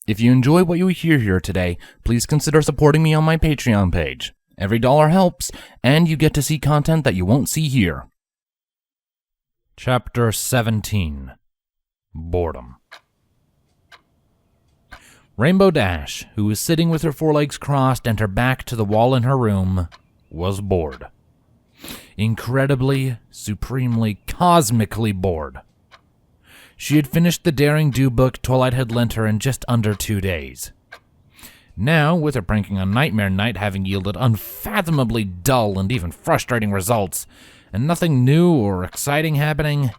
If you enjoy what you hear here today, please consider supporting me on my Patreon page. Every dollar helps, and you get to see content that you won't see here. Chapter 17. Boredom. Rainbow Dash, who was sitting with her forelegs crossed and her back to the wall in her room, was bored. Incredibly, supremely, cosmically bored. She had finished the Daring Do book Twilight had lent her in just under 2 days. Now, with her pranking on Nightmare Night having yielded unfathomably dull and even frustrating results, and nothing new or exciting happening,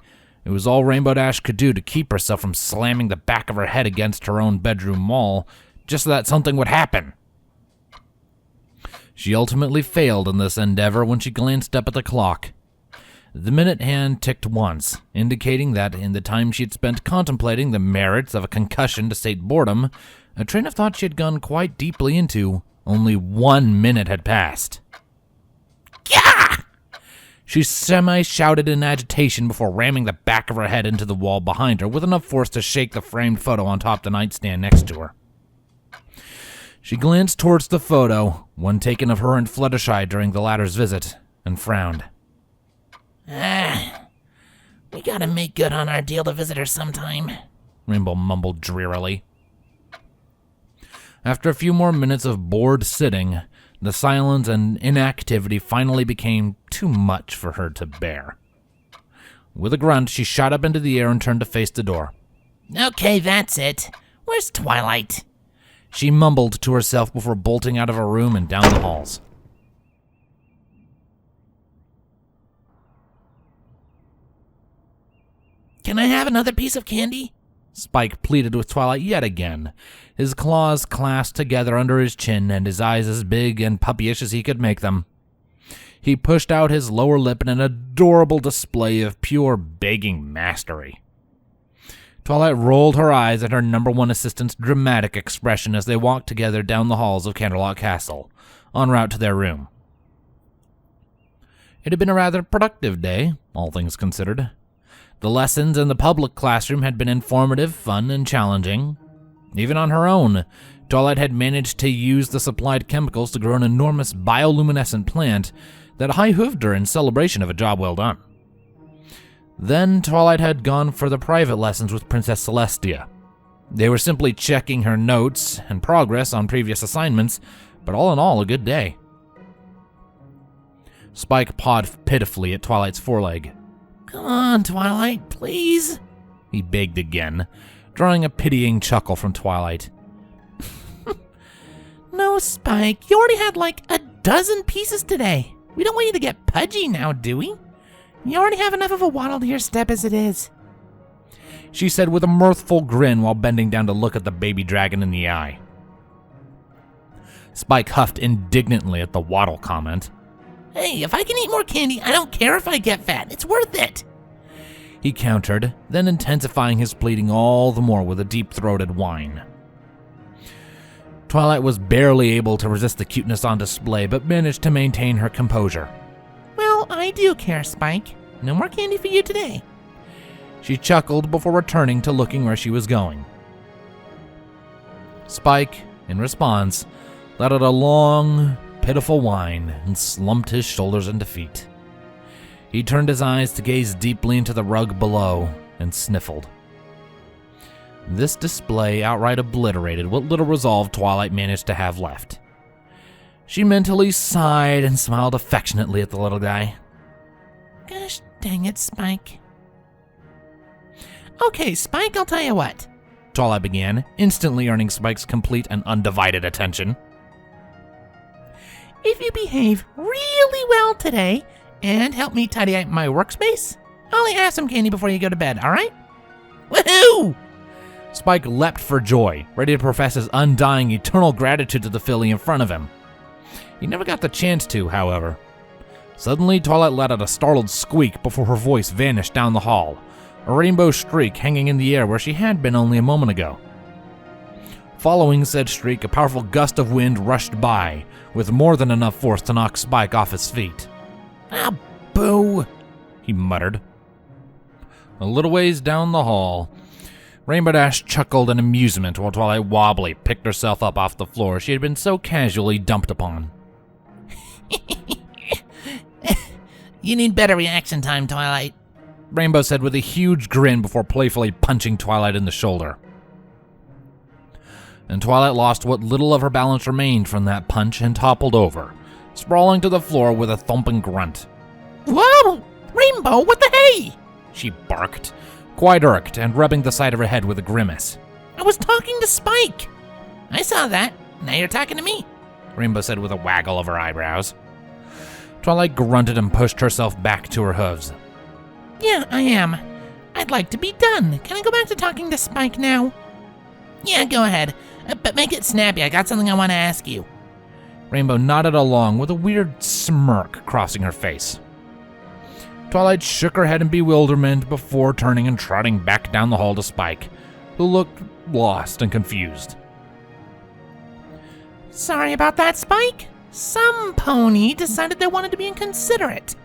it was all Rainbow Dash could do to keep herself from slamming the back of her head against her own bedroom wall, just so that something would happen. She ultimately failed in this endeavor when she glanced up at the clock. The minute hand ticked once, indicating that in the time she had spent contemplating the merits of a concussion to sate boredom, a train of thought she had gone quite deeply into, only 1 minute had passed. Gah! She semi-shouted in agitation before ramming the back of her head into the wall behind her with enough force to shake the framed photo on top the nightstand next to her. She glanced towards the photo, one taken of her and Fluttershy during the latter's visit, and frowned. We gotta make good on our deal to visit her sometime, Rainbow mumbled drearily. After a few more minutes of bored sitting, the silence and inactivity finally became too much for her to bear. With a grunt, she shot up into the air and turned to face the door. Okay, that's it. Where's Twilight? She mumbled to herself before bolting out of her room and down the halls. Can I have another piece of candy? Spike pleaded with Twilight yet again, his claws clasped together under his chin and his eyes as big and puppyish as he could make them. He pushed out his lower lip in an adorable display of pure begging mastery. Twilight rolled her eyes at her number one assistant's dramatic expression as they walked together down the halls of Canterlot Castle, en route to their room. It had been a rather productive day, all things considered. The lessons in the public classroom had been informative, fun, and challenging. Even on her own, Twilight had managed to use the supplied chemicals to grow an enormous bioluminescent plant that high-hooved her in celebration of a job well done. Then Twilight had gone for the private lessons with Princess Celestia. They were simply checking her notes and progress on previous assignments, but all in all, a good day. Spike pawed pitifully at Twilight's foreleg. Come on, Twilight, please, he begged again, drawing a pitying chuckle from Twilight. No, Spike, you already had like a dozen pieces today. We don't want you to get pudgy now, do we? You already have enough of a waddle to your step as it is, she said with a mirthful grin while bending down to look at the baby dragon in the eye. Spike huffed indignantly at the waddle comment. Hey, if I can eat more candy, I don't care if I get fat. It's worth it, he countered, then intensifying his pleading all the more with a deep-throated whine. Twilight was barely able to resist the cuteness on display, but managed to maintain her composure. Well, I do care, Spike. No more candy for you today, she chuckled before returning to looking where she was going. Spike, in response, let out a long, pitiful whine and slumped his shoulders in defeat. He turned his eyes to gaze deeply into the rug below and sniffled. This display outright obliterated what little resolve Twilight managed to have left. She mentally sighed and smiled affectionately at the little guy. Gosh dang it, Spike. Okay, Spike, I'll tell you what, Twilight began, instantly earning Spike's complete and undivided attention. If you behave really well today and help me tidy up my workspace, I'll let you have some candy before you go to bed, all right? Woohoo! Spike leapt for joy, ready to profess his undying, eternal gratitude to the filly in front of him. He never got the chance to, however. Suddenly, Twilight let out a startled squeak before her voice vanished down the hall, a rainbow streak hanging in the air where she had been only a moment ago. Following said streak, a powerful gust of wind rushed by, with more than enough force to knock Spike off his feet. Ah, boo, he muttered. A little ways down the hall, Rainbow Dash chuckled in amusement while Twilight wobbly picked herself up off the floor she had been so casually dumped upon. You need better reaction time, Twilight, Rainbow said with a huge grin before playfully punching Twilight in the shoulder. And Twilight lost what little of her balance remained from that punch and toppled over, sprawling to the floor with a thumping grunt. Whoa! Rainbow, what the hey? She barked, quite irked and rubbing the side of her head with a grimace. I was talking to Spike. I saw that. Now you're talking to me, Rainbow said with a waggle of her eyebrows. Twilight grunted and pushed herself back to her hooves. Yeah, I am. I'd like to be done. Can I go back to talking to Spike now? Yeah, go ahead. But make it snappy. I got something I want to ask you. Rainbow nodded along with a weird smirk crossing her face. Twilight shook her head in bewilderment before turning and trotting back down the hall to Spike, who looked lost and confused. Sorry about that, Spike. Some pony decided they wanted to be inconsiderate,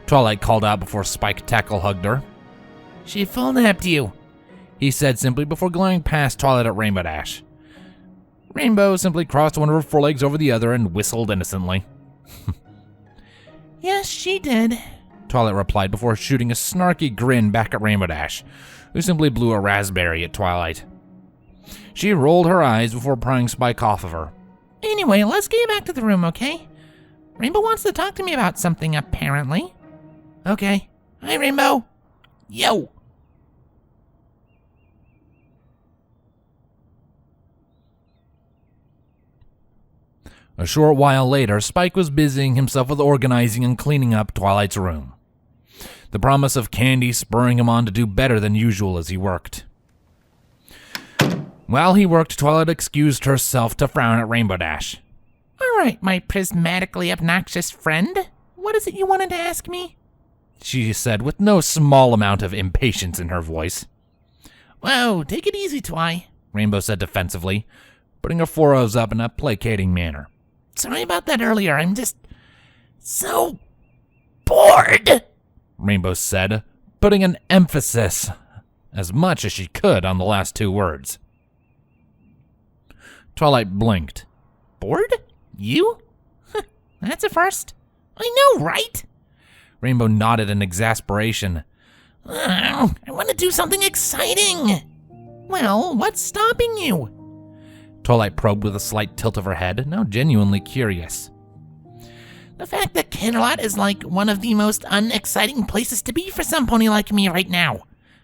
Twilight called out before Spike tackle-hugged her. She full-napped you, he said simply before glaring past Twilight at Rainbow Dash. Rainbow simply crossed one of her forelegs over the other and whistled innocently. Yes, she did, Twilight replied before shooting a snarky grin back at Rainbow Dash, who simply blew a raspberry at Twilight. She rolled her eyes before prying Spike off of her. Anyway, let's get back to the room, okay? Rainbow wants to talk to me about something, apparently. Okay. Hi, Rainbow. Yo. A short while later, Spike was busying himself with organizing and cleaning up Twilight's room, the promise of candy spurring him on to do better than usual as he worked. While he worked, Twilight excused herself to frown at Rainbow Dash. All right, my prismatically obnoxious friend. What is it you wanted to ask me? She said with no small amount of impatience in her voice. Whoa, take it easy, Twi, Rainbow said defensively, putting her forearms up in a placating manner. Sorry about that earlier. I'm just so bored, Rainbow said, putting an emphasis as much as she could on the last two words. Twilight blinked. Bored? You? That's a first. I know, right? Rainbow nodded in exasperation. I want to do something exciting. Well, what's stopping you? Twilight probed with a slight tilt of her head, now genuinely curious. The fact that Canterlot is like one of the most unexciting places to be for some pony like me right now.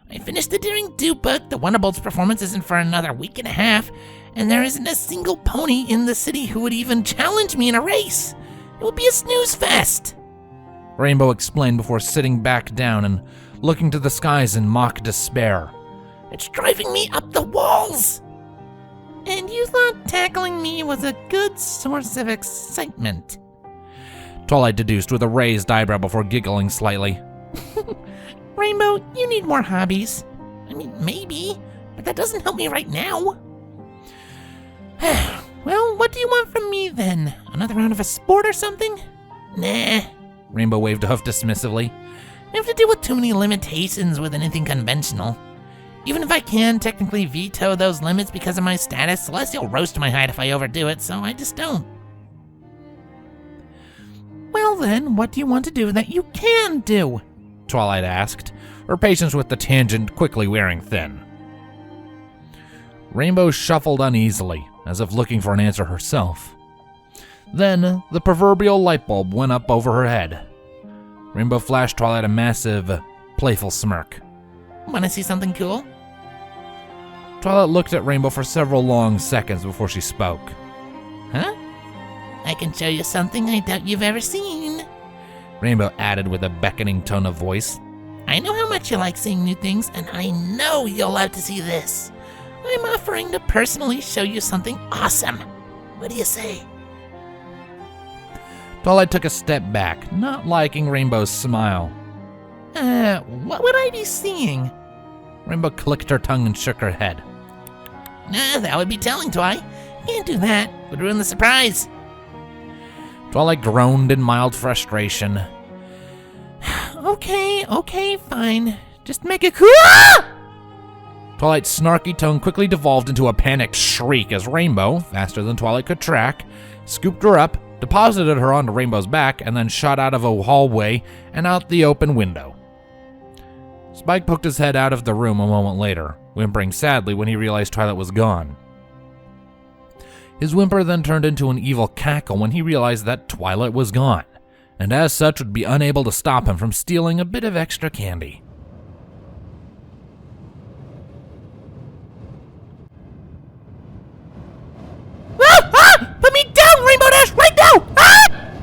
I finished the Daring Do book, the Wonderbolt's performance isn't for another week and a half, and there isn't a single pony in the city who would even challenge me in a race. It would be a snooze fest, Rainbow explained before sitting back down and looking to the skies in mock despair. It's driving me up the walls. And you thought tackling me was a good source of excitement, Twilight deduced with a raised eyebrow before giggling slightly. Rainbow, you need more hobbies. I mean, maybe, but that doesn't help me right now. Well, what do you want from me then? Another round of a sport or something? Nah. Rainbow waved a hoof dismissively. I have to deal with too many limitations with anything conventional. Even if I can technically veto those limits because of my status, Celeste will roast my hide if I overdo it, so I just don't. Well then, what do you want to do that you can do? Twilight asked, her patience with the tangent quickly wearing thin. Rainbow shuffled uneasily, as if looking for an answer herself. Then, the proverbial light bulb went up over her head. Rainbow flashed Twilight a massive, playful smirk. Want to see something cool? Twilight looked at Rainbow for several long seconds before she spoke. Huh? I can show you something I doubt you've ever seen, Rainbow added with a beckoning tone of voice. I know how much you like seeing new things, and I know you'll love to see this. I'm offering to personally show you something awesome. What do you say? Twilight took a step back, not liking Rainbow's smile. What would I be seeing? Rainbow clicked her tongue and shook her head. Nah, that would be telling, Twi. Can't do that. Would ruin the surprise. Twilight groaned in mild frustration. Okay, fine. Just make it cool. Twilight's snarky tone quickly devolved into a panicked shriek as Rainbow, faster than Twilight could track, scooped her up, deposited her onto Rainbow's back, and then shot out of a hallway and out the open window. Spike poked his head out of the room a moment later, whimpering sadly when he realized Twilight was gone. His whimper then turned into an evil cackle when he realized that Twilight was gone, and as such would be unable to stop him from stealing a bit of extra candy. Put me down, Rainbow Dash, right now! Ah!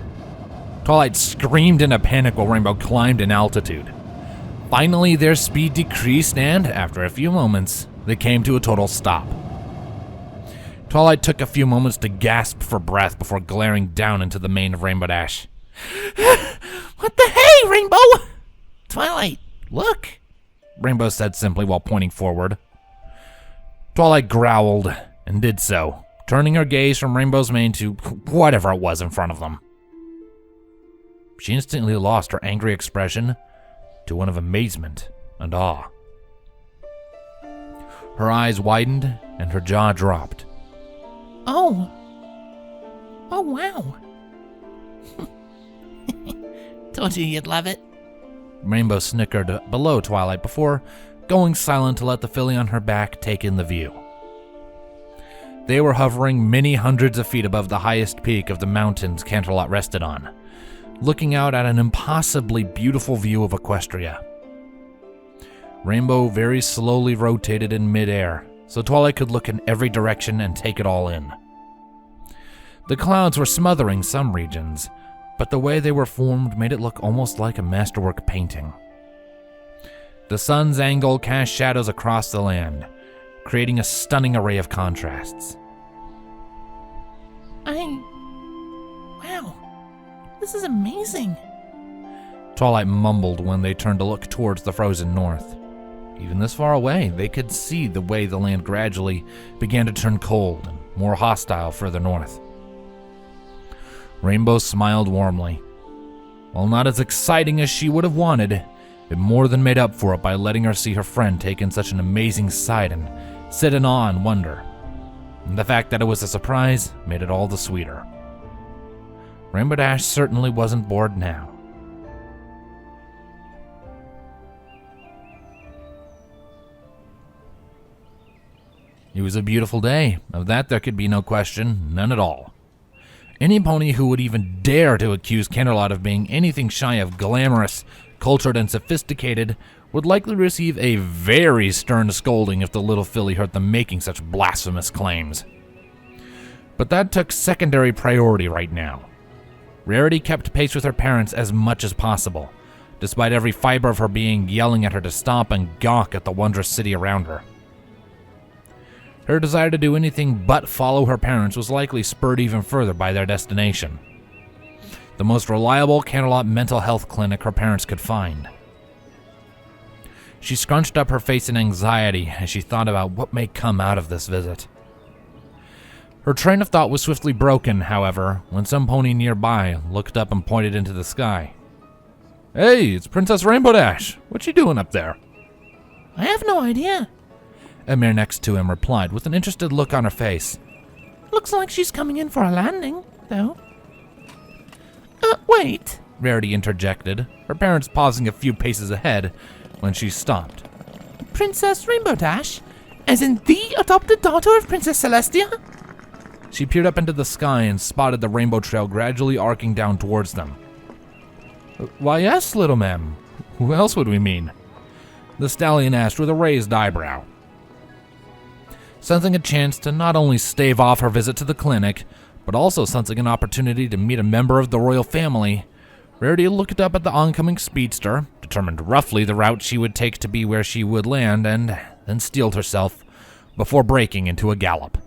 Twilight screamed in a panic while Rainbow climbed in altitude. Finally, their speed decreased and, after a few moments, they came to a total stop. Twilight took a few moments to gasp for breath before glaring down into the mane of Rainbow Dash. What the hey, Rainbow? Twilight, look, Rainbow said simply while pointing forward. Twilight growled and did so, turning her gaze from Rainbow's mane to whatever it was in front of them. She instantly lost her angry expression to one of amazement and awe. Her eyes widened and her jaw dropped. Oh wow. Told you you'd love it. Rainbow snickered below Twilight before going silent to let the filly on her back take in the view. They were hovering many hundreds of feet above the highest peak of the mountains Canterlot rested on, looking out at an impossibly beautiful view of Equestria. Rainbow very slowly rotated in midair, so Twilight could look in every direction and take it all in. The clouds were smothering some regions, but the way they were formed made it look almost like a masterwork painting. The sun's angle cast shadows across the land, creating a stunning array of contrasts. Wow, this is amazing. Twilight mumbled when they turned to look towards the frozen north. Even this far away, they could see the way the land gradually began to turn cold and more hostile further north. Rainbow smiled warmly. While not as exciting as she would have wanted, it more than made up for it by letting her see her friend take in such an amazing sight and sit in awe and wonder. And the fact that it was a surprise made it all the sweeter. Rainbow Dash certainly wasn't bored now. It was a beautiful day. Of that there could be no question, none at all. Any pony who would even dare to accuse Canterlot of being anything shy of glamorous, cultured, and sophisticated would likely receive a very stern scolding if the little filly heard them making such blasphemous claims. But that took secondary priority right now. Rarity kept pace with her parents as much as possible, despite every fiber of her being yelling at her to stop and gawk at the wondrous city around her. Her desire to do anything but follow her parents was likely spurred even further by their destination. The most reliable Canterlot mental health clinic her parents could find. She scrunched up her face in anxiety as she thought about what may come out of this visit. Her train of thought was swiftly broken, however, when some pony nearby looked up and pointed into the sky. "Hey, it's Princess Rainbow Dash. What's she doing up there?" I have no idea. A mare next to him replied with an interested look on her face. Looks like she's coming in for a landing, though. Wait, Rarity interjected, her parents pausing a few paces ahead when she stopped. Princess Rainbow Dash? As in the adopted daughter of Princess Celestia? She peered up into the sky and spotted the rainbow trail gradually arcing down towards them. "Why, yes, little ma'am. Who else would we mean?" the stallion asked with a raised eyebrow. Sensing a chance to not only stave off her visit to the clinic, but also sensing an opportunity to meet a member of the royal family, Rarity looked up at the oncoming speedster, determined roughly the route she would take to be where she would land, and then steeled herself before breaking into a gallop.